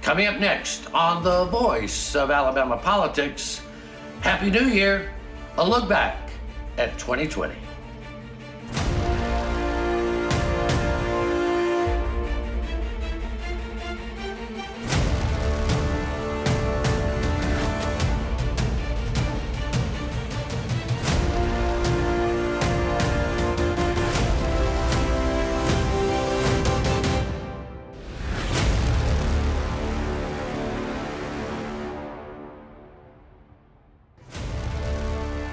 Coming up next on The Voice of Alabama Politics, Happy New Year, a look back at 2020.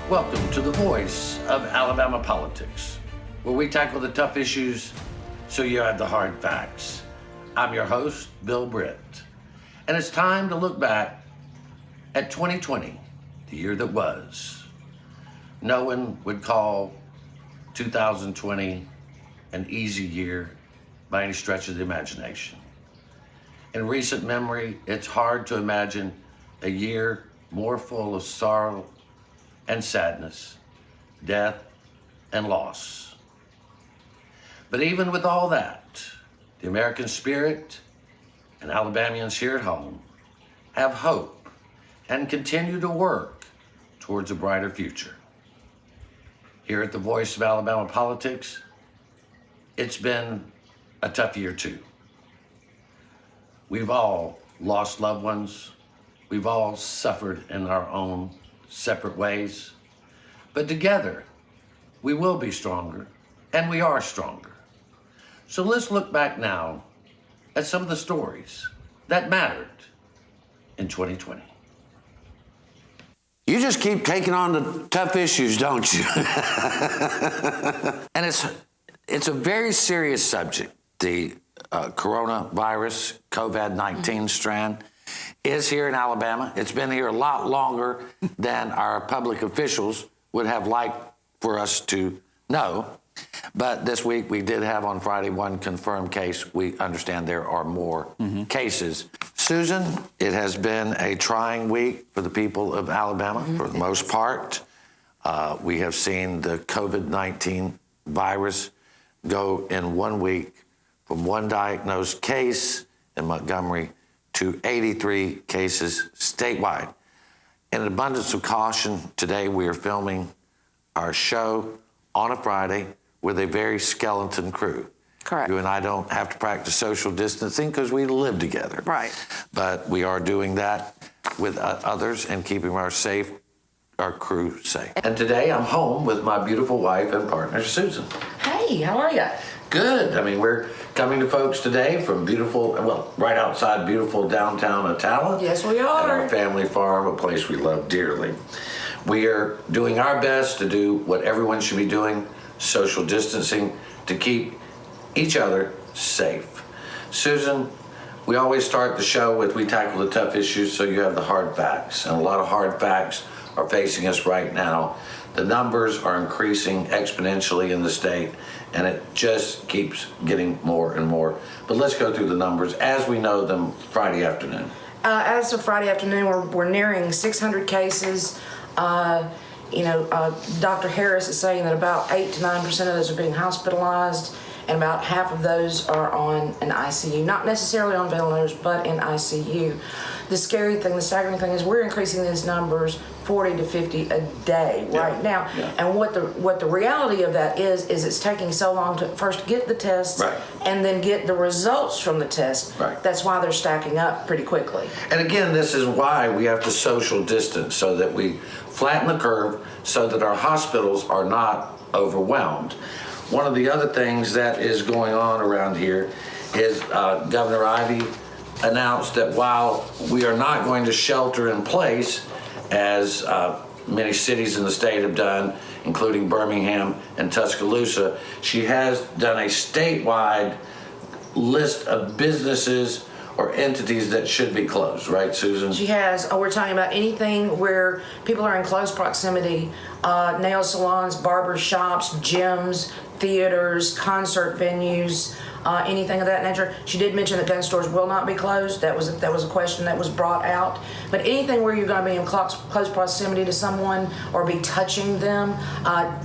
Welcome to The Voice of Alabama Politics, where we tackle the tough issues so you have the hard facts. I'm your host, Bill Britt, and it's time to look back at 2020, the year that was. No one would call 2020 an easy year by any stretch of the imagination. In recent memory, it's hard to imagine a year more full of sorrow and sadness, death and loss. But even with all that, the American spirit and Alabamians here at home have hope and continue to work towards a brighter future. Here at the Voice of Alabama Politics, it's been a tough year too. We've all lost loved ones. We've all suffered in our own separate ways, but together we will be stronger, and we are stronger. So let's look back now at some of the stories that mattered in 2020. You just keep taking on the tough issues, don't you? And it's a very serious subject. The coronavirus, COVID-19 strand, is here in Alabama. It's been here a lot longer than our public officials would have liked for us to know. But this week we did have on Friday one confirmed case. We understand there are more cases. Susan, it has been a trying week for the people of Alabama for the most part. We have seen the COVID-19 virus go in 1 week from one diagnosed case in Montgomery to 83 cases statewide. In an abundance of caution, today we are filming our show on a Friday with a very skeleton crew. Correct. You and I don't have to practice social distancing because we live together. Right. But we are doing that with others and keeping our crew safe. And today I'm home with my beautiful wife and partner, Susan. Hey, how are you? Good. I mean, we're coming to folks today from right outside beautiful downtown Attala. Yes, we At are. our family farm, a place we love dearly. We are doing our best to do what everyone should be doing, social distancing, to keep each other safe. Susan, we always start the show with we tackle the tough issues so you have the hard facts. And a lot of hard facts are facing us right now. The numbers are increasing exponentially in the state, and it just keeps getting more and more. But let's go through the numbers as we know them Friday afternoon. As of Friday afternoon, we're nearing 600 cases. Dr. Harris is saying that about 8 to 9% of those are being hospitalized, and about half of those are on an ICU. Not necessarily on ventilators, but in ICU. The staggering thing is we're increasing these numbers 40 to 50 a day right now. Yeah. And what the reality of that is it's taking so long to first get the tests and then get the results from the test. Right. That's why they're stacking up pretty quickly. And again, this is why we have to social distance, so that we flatten the curve so that our hospitals are not overwhelmed. One of the other things that is going on around here is Governor Ivey announced that while we are not going to shelter in place, as many cities in the state have done, including Birmingham and Tuscaloosa, she has done a statewide list of businesses or entities that should be closed, right, Susan? She has. We're talking about anything where people are in close proximity, nail salons, barber shops, gyms, theaters, concert venues, anything of that nature. She did mention that gun stores will not be closed. That was a question that was brought out. But anything where you're going to be in close proximity to someone or be touching them,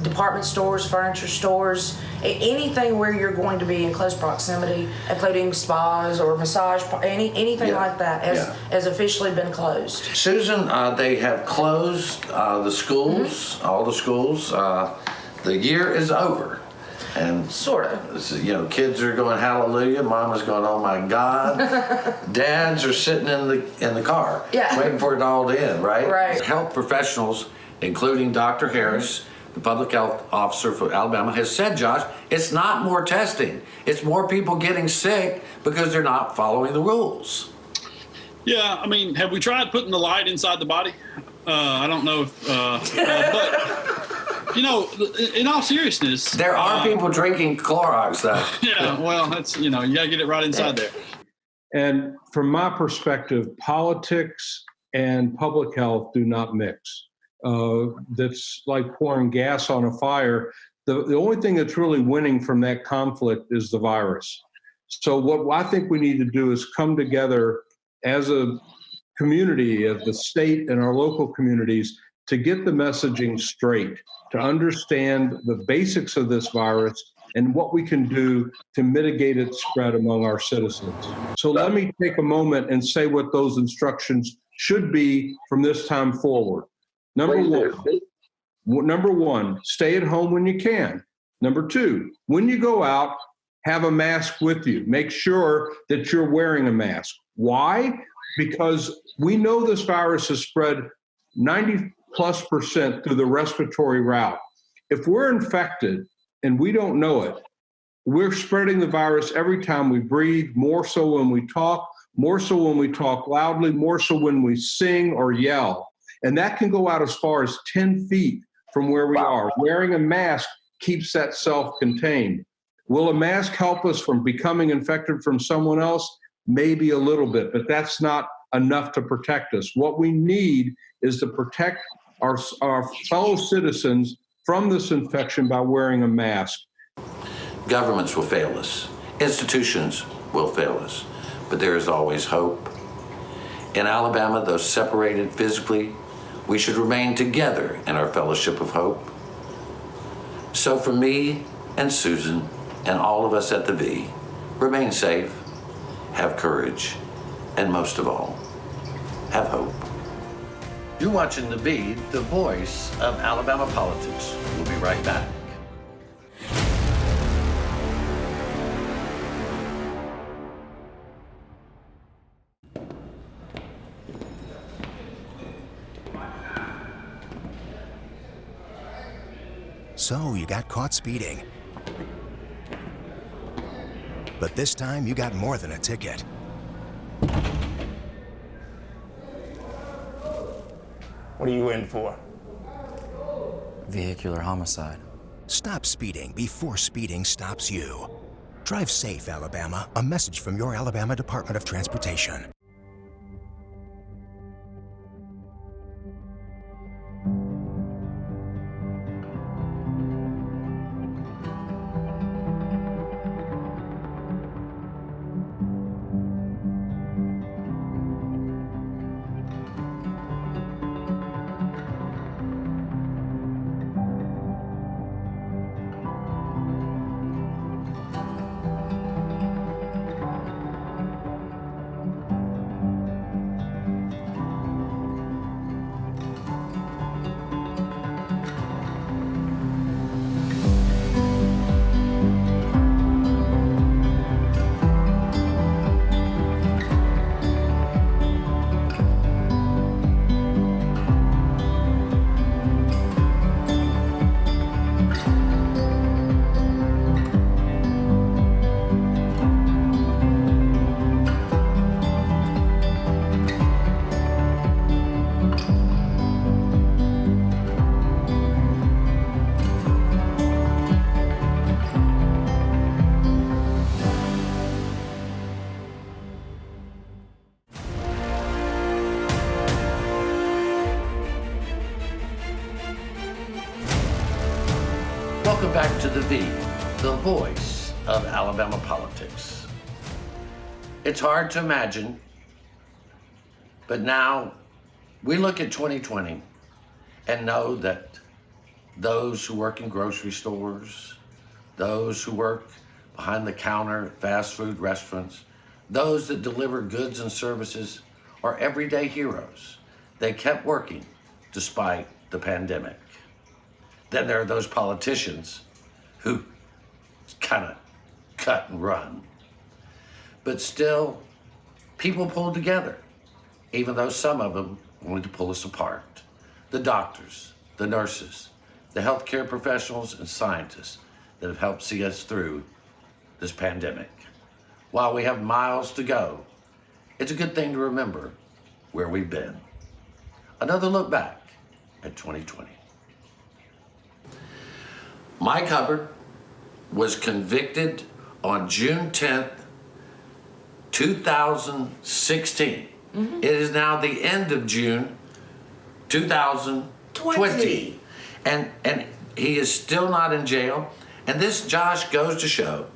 department stores, furniture stores, anything where you're going to be in close proximity, including spas or massage, anything like that, has officially been closed. Susan, they have closed the schools, all the schools. The year is over. And Sort of. Kids are going hallelujah. Mama's going, oh my God. Dads are sitting in the car, waiting for it all to end, right? Right. Health professionals, including Dr. Harris, the public health officer for Alabama, has said, Josh, it's not more testing. It's more people getting sick because they're not following the rules. Yeah, I mean, have we tried putting the light inside the body? I don't know if, but, in all seriousness. There are people drinking Clorox, though. Yeah, well, that's, you got to get it right inside there. And from my perspective, politics and public health do not mix. That's like pouring gas on a fire. The only thing that's really winning from that conflict is the virus. So what I think we need to do is come together as a community, as the state and our local communities, to get the messaging straight, to understand the basics of this virus and what we can do to mitigate its spread among our citizens. So let me take a moment and say what those instructions should be from this time forward. Number one, stay at home when you can. Number two, when you go out, have a mask with you. Make sure that you're wearing a mask. Why? Because we know this virus has spread 90+% through the respiratory route. If we're infected and we don't know it, we're spreading the virus every time we breathe, more so when we talk, more so when we talk loudly, more so when we sing or yell. And that can go out as far as 10 feet from where we are. Wearing a mask keeps that self-contained. Will a mask help us from becoming infected from someone else? Maybe a little bit, but that's not enough to protect us. What we need is to protect our fellow citizens from this infection by wearing a mask. Governments will fail us. Institutions will fail us. But there is always hope. In Alabama, though separated physically, we should remain together in our fellowship of hope. So for me and Susan and all of us at the V, remain safe, have courage, and most of all, have hope. You're watching The V, the voice of Alabama politics. We'll be right back. So you got caught speeding. But this time you got more than a ticket. What are you in for? Vehicular homicide. Stop speeding before speeding stops you. Drive safe, Alabama. A message from your Alabama Department of Transportation. Welcome back to The V, the voice of Alabama politics. politics. It's hard to imagine, but now we look at 2020 and know that those who work in grocery stores, those who work behind the counter at fast food restaurants, those that deliver goods and services are everyday heroes. They kept working despite the pandemic. Then there are those politicians who kind of cut and run. But still, people pulled together, even though some of them wanted to pull us apart. The doctors, the nurses, the healthcare professionals and scientists that have helped see us through this pandemic. While we have miles to go, it's a good thing to remember where we've been. Another look back at 2020. Mike Hubbard was convicted on June 10th, 2016. It is now the end of June 2020. And he is still not in jail. And this, Josh, goes to show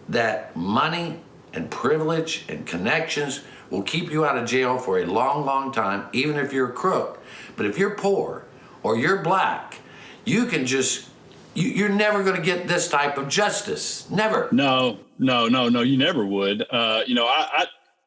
that money and privilege and connections will keep you out of jail for a long, long time, even if you're a crook. But if you're poor or you're black, you can just, you're never going to get this type of justice. Never. No, you never would.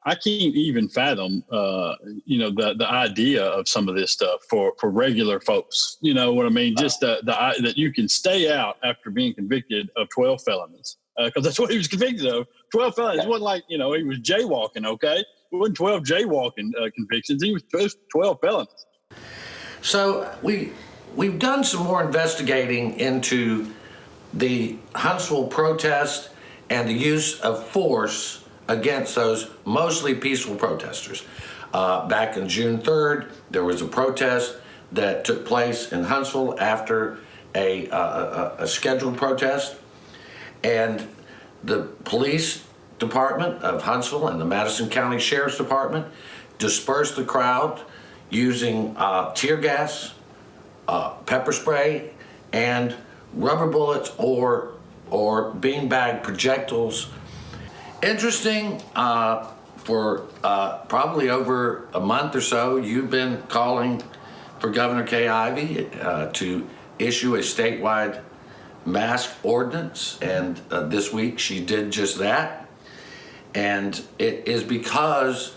I can't even fathom, the idea of some of this stuff for regular folks. You know what I mean? Just that you can stay out after being convicted of 12 felonies. Because that's what he was convicted of. 12 felonies. It wasn't like, he was jaywalking, okay? It wasn't 12 jaywalking convictions. He was 12 felonies. So we've done some more investigating into the Huntsville protest and the use of force against those mostly peaceful protesters. Back on June 3rd, there was a protest that took place in Huntsville after a scheduled protest. And the police department of Huntsville and the Madison County Sheriff's Department dispersed the crowd using tear gas, pepper spray, and rubber bullets or beanbag projectiles. Interesting, for probably over a month or so, you've been calling for Governor Kay Ivey to issue a statewide mask ordinance, and this week she did just that. And it is because,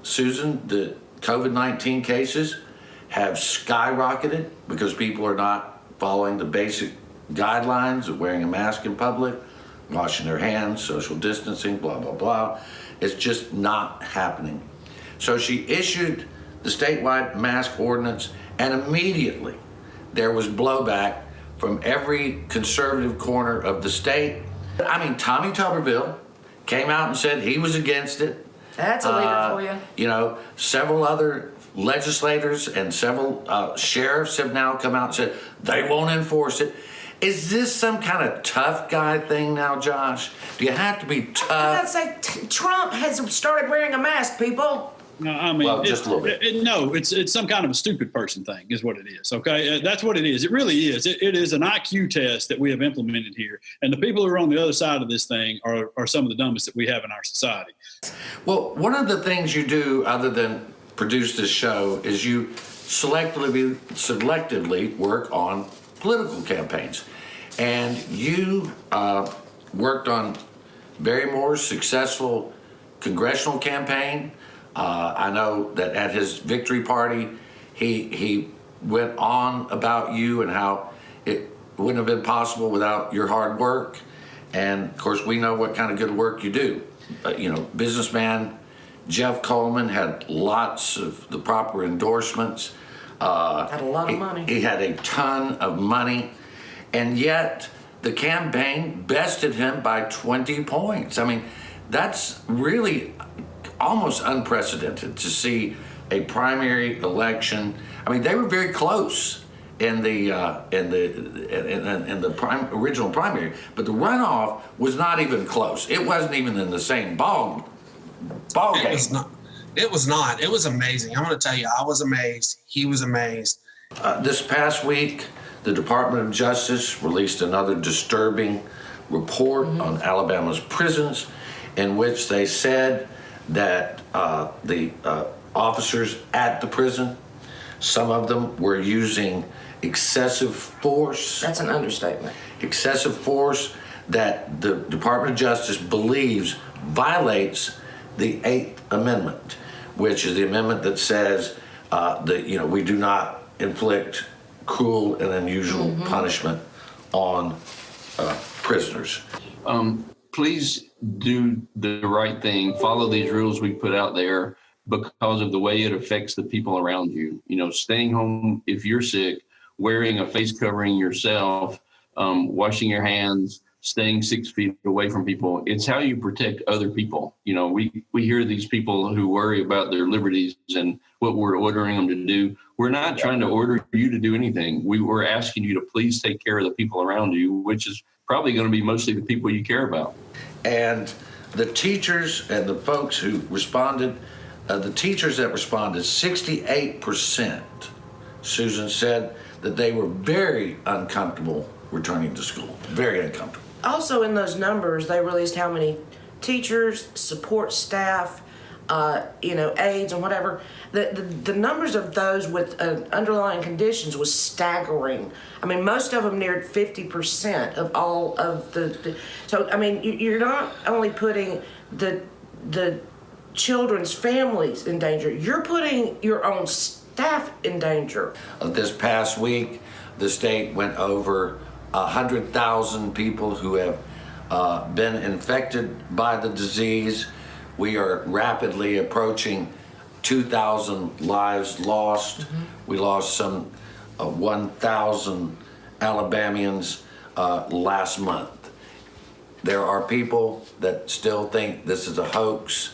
Susan, the COVID-19 cases have skyrocketed because people are not following the basic guidelines of wearing a mask in public, washing their hands, social distancing, blah, blah, blah. It's just not happening. So she issued the statewide mask ordinance, and immediately there was blowback from every conservative corner of the state. I mean, Tommy Tuberville came out and said he was against it. That's a leader for you. Several other legislators and several sheriffs have now come out and said they won't enforce it. Is this some kind of tough guy thing now, Josh? Do you have to be tough? I gotta say, Trump has started wearing a mask, people. No, I mean, Well, just a little bit. It's some kind of a stupid person thing is what it is, okay? That's what it is. It really is. It is an IQ test that we have implemented here. And the people who are on the other side of this thing are some of the dumbest that we have in our society. Well, one of the things you do other than produce this show is you selectively work on political campaigns. And you worked on Barry Moore's successful congressional campaign. I know that at his victory party, he went on about you and how it wouldn't have been possible without your hard work. And of course, we know what kind of good work you do. Businessman Jeff Coleman had lots of the proper endorsements. Had a lot of money. He had a ton of money. And yet the campaign bested him by 20 points. I mean, that's really almost unprecedented to see a primary election. I mean, they were very close in the original primary, but the runoff was not even close. It wasn't even in the same ball game. It was not. It was amazing. I'm going to tell you, I was amazed. He was amazed. This past week, the Department of Justice released another disturbing report on Alabama's prisons. in which they said that the officers at the prison, some of them were using excessive force. That's an understatement. Excessive force that the Department of Justice believes violates the 8th Amendment, which is the amendment that says that we do not inflict cruel and unusual punishment on prisoners. Please do the right thing. Follow these rules we put out there because of the way it affects the people around you. Staying home if you're sick, wearing a face covering yourself, washing your hands, staying 6 feet away from people. It's how you protect other people. We hear these people who worry about their liberties and what we're ordering them to do. We're not trying to order you to do anything. We're asking you to please take care of the people around you, which is probably going to be mostly the people you care about. And the teachers and the folks who responded, the teachers that responded, 68%, Susan said that they were very uncomfortable returning to school, very uncomfortable. Also in those numbers, they released how many teachers, support staff, aides and whatever. The numbers of those with underlying conditions was staggering. I mean, most of them neared 50% of all of the. So I mean, you're not only putting the children's families in danger, you're putting your own staff in danger. This past week, the state went over 100,000 people who have been infected by the disease. We are rapidly approaching 2,000 lives lost. We lost some 1,000 Alabamians last month. There are people that still think this is a hoax.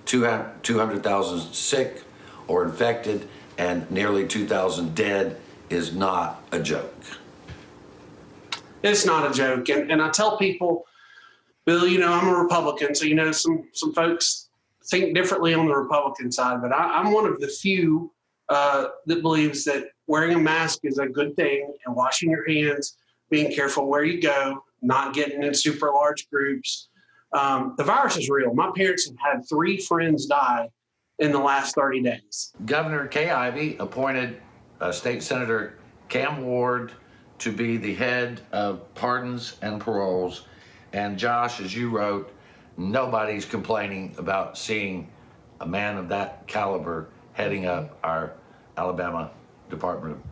200,000 sick or infected and nearly 2,000 dead is not a joke. It's not a joke. And I tell people, Bill, I'm a Republican, so some folks think differently on the Republican side, but I'm one of the few that believes that wearing a mask is a good thing, and washing your hands, being careful where you go, not getting in super large groups. The virus is real. My parents have had 3 friends die in the last 30 days. Governor Kay Ivey appointed State Senator Cam Ward to be the head of pardons and paroles. And Josh, as you wrote, nobody's complaining about seeing a man of that caliber heading up our Alabama Department of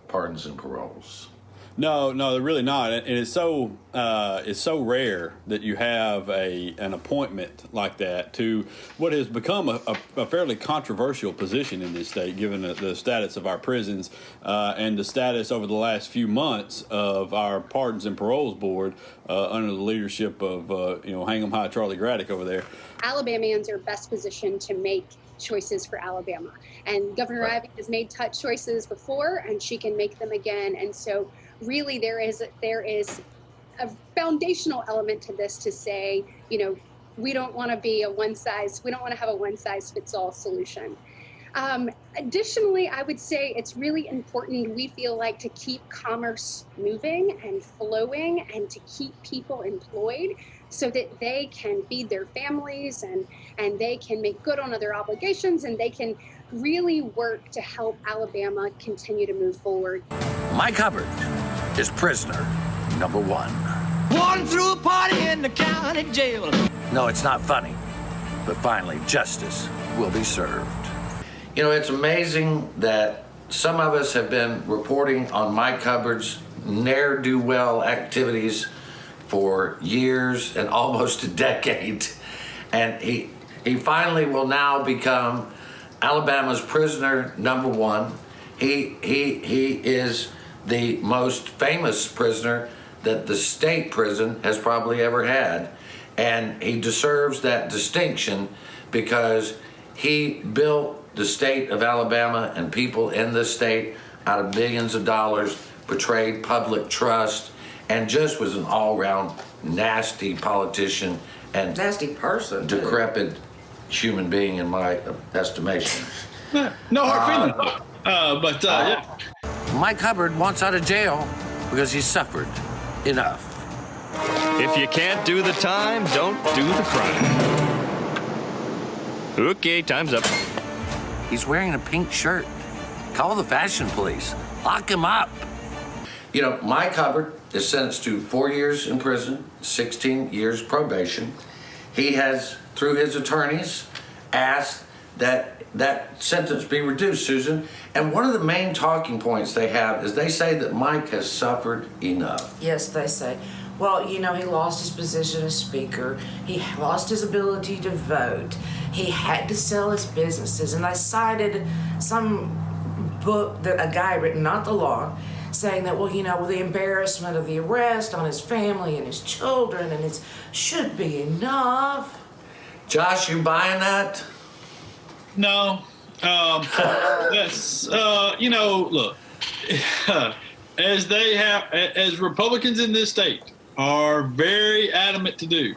Pardons and Paroles. No, they're really not, and it's so rare that you have an appointment like that to what has become a fairly controversial position in this state, given the status of our prisons and the status over the last few months of our Pardons and Paroles Board under the leadership of Hang 'em High Charlie Graddick over there. Alabamians are best positioned to make choices for Alabama, and Governor Ivey has made tough choices before, and she can make them again, and so. Really, there is a foundational element to this to say, we don't want to be we don't want to have a one-size-fits-all solution. Additionally, I would say it's really important, we feel like, to keep commerce moving and flowing and to keep people employed so that they can feed their families and they can make good on other obligations and they can really work to help Alabama continue to move forward. Mike Hubbard is prisoner number 1. Walking through a party in the county jail. No, it's not funny, but finally justice will be served. It's amazing that some of us have been reporting on Mike Hubbard's ne'er-do-well activities for years and almost a decade, and he finally will now become Alabama's prisoner number 1. He is the most famous prisoner that the state prison has probably ever had. And he deserves that distinction because he built the state of Alabama and people in the state out of billions of dollars, betrayed public trust, and just was an all-around nasty politician and nasty person, decrepit human being in my estimation. No hard feelings. Yeah. Mike Hubbard wants out of jail because he suffered enough. If you can't do the time, don't do the crime. Okay, time's up. He's wearing a pink shirt. Call the fashion police. Lock him up. You know, Mike Hubbard is sentenced to 4 years in prison, 16 years probation. He has, through his attorneys, asked that that sentence be reduced, Susan. And one of the main talking points they have is they say that Mike has suffered enough. Yes, they say. Well, you know, he lost his position as speaker. He lost his ability to vote. He had to sell his businesses. And they cited some book that a guy written, not the law, saying that, well, you know, the embarrassment of the arrest on his family and his children, and it should be enough. Josh, you buying that? No. That's, you know, look, as Republicans in this state are very adamant to do,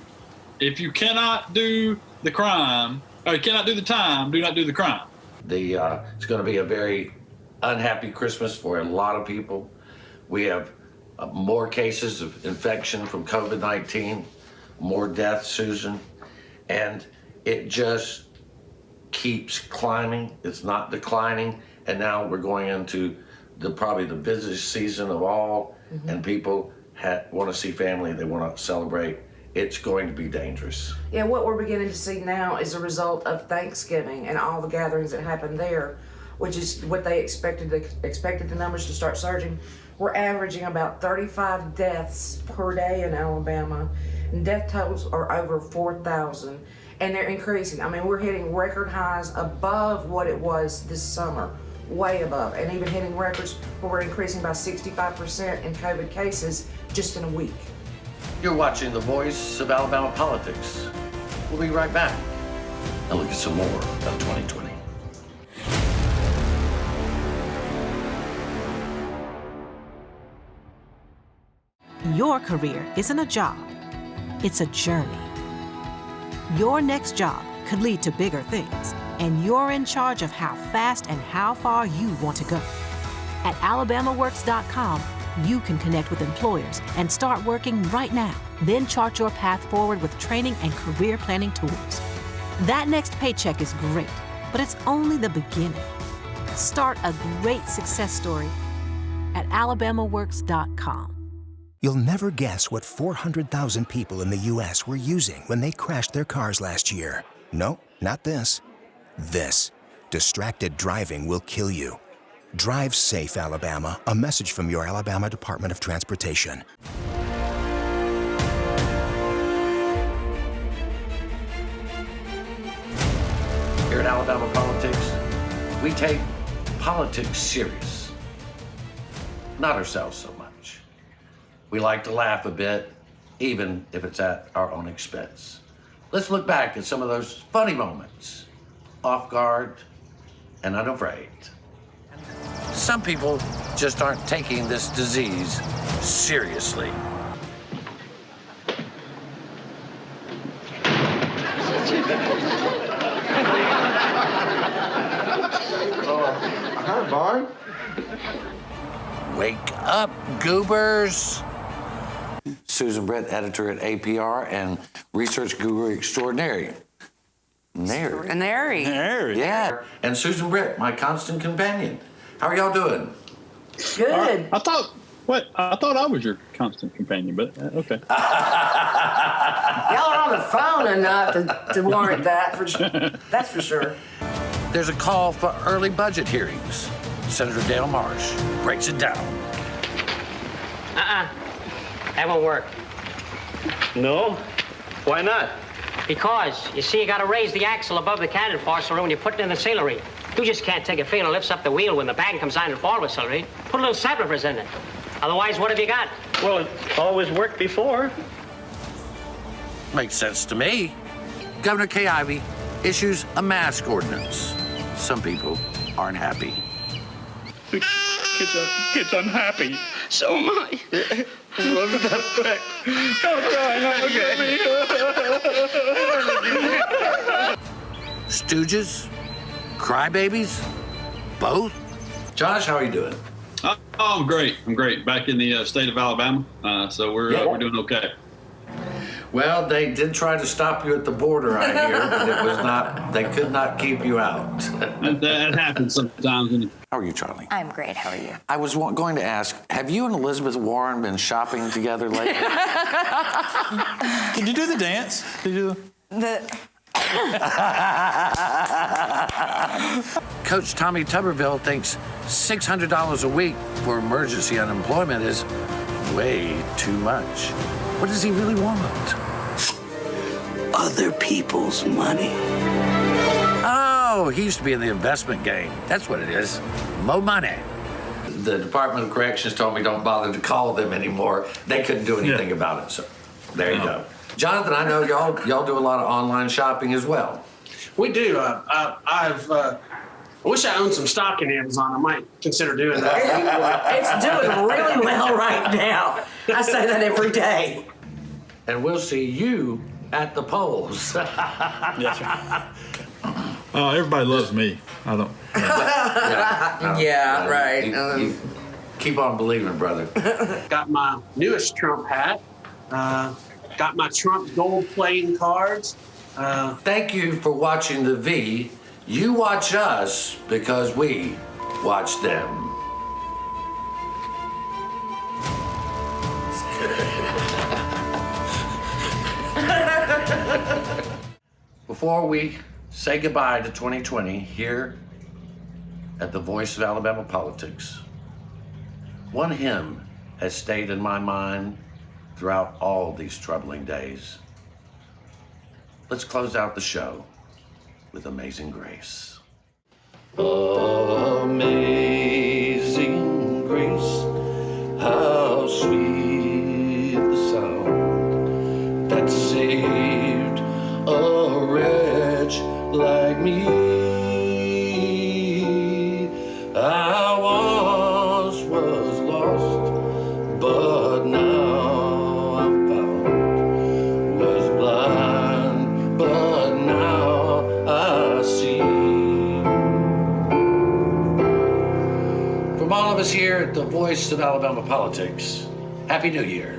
if you cannot do the crime, or you cannot do the time, do not do the crime. It's going to be a very unhappy Christmas for a lot of people. We have more cases of infection from COVID-19, more deaths, Susan, and it just keeps climbing. It's not declining, and now we're going into probably the busiest season of all, and people want to see family, they want to celebrate. It's going to be dangerous. Yeah, what we're beginning to see now is a result of Thanksgiving and all the gatherings that happened there, which is what they expected the numbers to start surging. We're averaging about 35 deaths per day in Alabama, and death totals are over 4,000, and they're increasing. I mean, we're hitting record highs above what it was this summer, way above, and even hitting records where we're increasing by 65% in COVID cases just in a week. You're watching The Voice of Alabama Politics. We'll be right back and look at some more of 2020. Your career isn't a job, it's a journey. Your next job could lead to bigger things, and you're in charge of how fast and how far you want to go. At alabamaworks.com, you can connect with employers and start working right now. Then chart your path forward with training and career planning tools. That next paycheck is great, but it's only the beginning. Start a great success story at alabamaworks.com. You'll never guess what 400,000 people in the U.S. were using when they crashed their cars last year. No, not this. This. Distracted driving will kill you. Drive safe, Alabama. A message from your Alabama Department of Transportation. Here at Alabama Politics, we take politics serious. Not ourselves so much. We like to laugh a bit, even if it's at our own expense. Let's look back at some of those funny moments, off guard and unafraid. Some people just aren't taking this disease seriously. Hi, Barn. Wake up, goobers. Susan Brett, editor at APR and research guru extraordinary. Nary. Yeah. And Susan Brett, my constant companion. How are y'all doing? Good. I thought I was your constant companion, but okay. Y'all are on the phone enough to warrant that. That's for sure. There's a call for early budget hearings. Senator Dale Marsh breaks it down. That won't work. No? Why not? Because, you see, you gotta raise the axle above the cannon parcel when you put it in the ceilery. You just can't take a finger and lifts up the wheel when the bag comes down and fall with celery. Put a little saplifers in it. Otherwise, what have you got? Well, it always worked before. Makes sense to me. Governor Kay Ivey issues a mask ordinance. Some people aren't happy. The kid's unhappy. So am I. Love that fact. Don't cry. Stooges? Crybabies? Both? Josh, how are you doing? Oh, I'm great. Back in the state of Alabama, so we're doing okay. Well, they did try to stop you at the border, I hear, but it was not, they could not keep you out. That happens sometimes. How are you, Charlie? I'm great. How are you? I was going to ask, have you and Elizabeth Warren been shopping together lately? Can you do the dance? Can you do the... Coach Tommy Tuberville thinks $600 a week for emergency unemployment is way too much. What does he really want? Other people's money. Oh, he used to be in the investment game. That's what it is. Mo money. The Department of Corrections told me don't bother to call them anymore. They couldn't do anything about it, so there you go. Jonathan, I know y'all do a lot of online shopping as well. We do. I wish I owned some stock in Amazon. I might consider doing that. It's doing really well right now. I say that every day. And we'll see you at the polls. That's right. Oh, everybody loves me. I don't. Yeah, right. You keep on believing, brother. Got my newest Trump hat. Got my Trump gold playing cards. Thank you for watching The V. You watch us because we watch them. Before we say goodbye to 2020 here at the Voice of Alabama Politics, one hymn has stayed in my mind throughout all these troubling days. Let's close out the show with Amazing Grace. Amazing grace, how sweet the sound that saved a wretch like me. I once was lost, but now I'm found. Was blind, but now I see. From all of us here at the Voice of Alabama Politics, Happy New Year.